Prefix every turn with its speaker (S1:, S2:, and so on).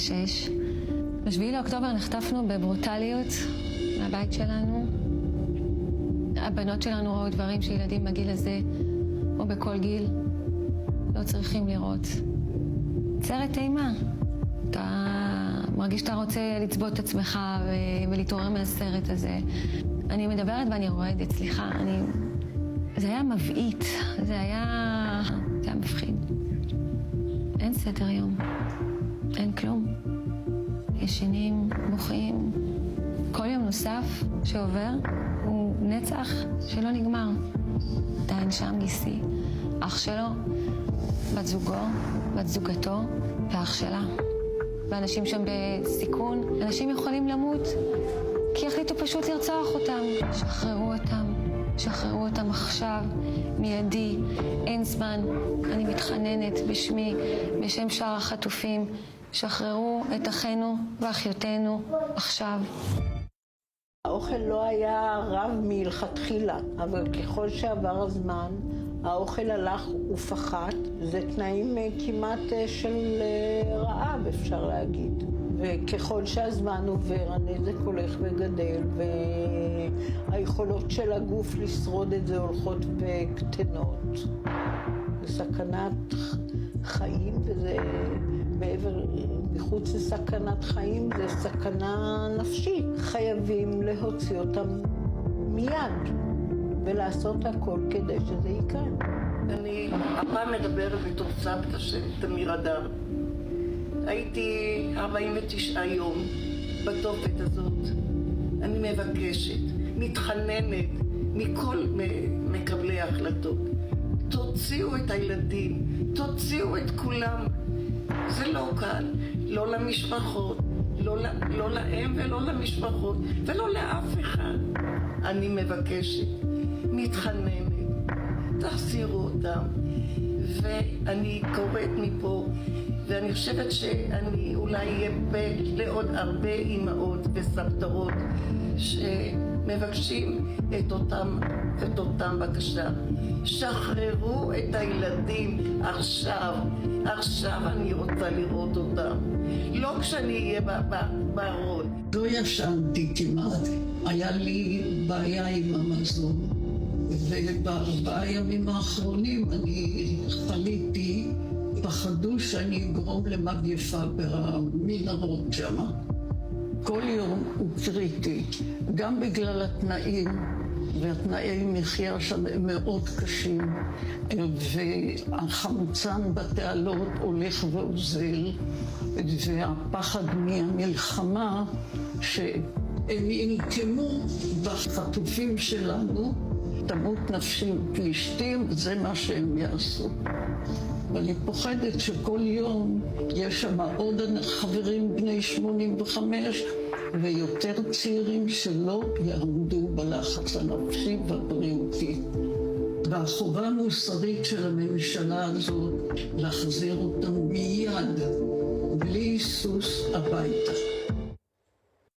S1: 6. ב-7 לאוקטובר נחטפנו בברוטליות מהבית שלנו. הבנות שלנו ראו דברים שילדים בגיל הזה, או בכל גיל, לא צריכים לראות. סרט אימה. אתה מרגיש שאתה רוצה לצבות את עצמך ולהתעורר מהסרט הזה. אני מדברת ואני רועדת, סליחה. זה היה מבעית, זה היה מפחיד. אין סדר יום, אין כלום. ישנים, בוכים. כל יום נוסף שעובר הוא נצח שלא נגמר. עדיין שם גיסי, אח שלו, בת זוגו, בת זוגתו ואח שלה. ואנשים שם בסיכון, אנשים יכולים למות כי החליטו פשוט לרצוח אותם. שחררו אותם עכשיו, מיידי, אין זמן. אני מתחננת בשמי, בשם שאר החטופים, שחררו את אחינו ואחיותינו עכשיו.
S2: האוכל לא היה רב מלכתחילה, אבל ככל שעבר הזמן, האוכל הלך ופחת. זה תנאים כמעט של רעב, אפשר להגיד. וככל שהזמן עובר, הנזק הולך וגדל, והיכולות של הגוף לשרוד את זה הולכות וקטנות. זה סכנת חיים, וזה מחוץ לסכנת חיים, זה סכנה נפשית. חייבים להוציא אותם מיד, ולעשות הכל כדי שזה יקרה.
S3: אני הפעם מדברת בתור סבתא של תמיר אדר. הייתי 49 יום בתופת הזאת. אני מבקשת, מתחננת מכל מקבלי ההחלטות. תוציאו את הילדים, תוציאו את כולם. זה לא קל, לא למשפחות, לא להם ולא למשפחות, ולא לאף אחד. אני מבקשת, מתחננת, תחזירו אותם. ואני קוראת מפה, ואני חושבת שאני אולי אהיה לעוד הרבה אימהות וסבתאות שמבקשים את אותם בקשה. שחררו את הילדים עכשיו. עכשיו אני רוצה לראות אותם. לא כשאני אהיה בארון.
S4: לא ישנתי כמעט. היה לי בעיה עם המזון. וב4 ימים האחרונים אני חליתי, פחדו שאני אגרום למגפה במנהרות שם. כל יום הוא קריטי, גם בגלל התנאים, והתנאי מחיה שם מאוד קשים, והחמצן בתעלות הולך ואוזל, והפחד מהמלחמה שהם ינקמו בחטופים שלנו, תמות נפשי פלישתים, זה מה שהם יעשו. ואני פוחדת שכל יום יש שם עוד חברים בני 85 ויותר צעירים שלא יעמדו בלחץ הנפשי והבריאותי. והחובה המוסרית של הממשלה הזאת להחזיר אותם מיד, בלי היסוס הביתה.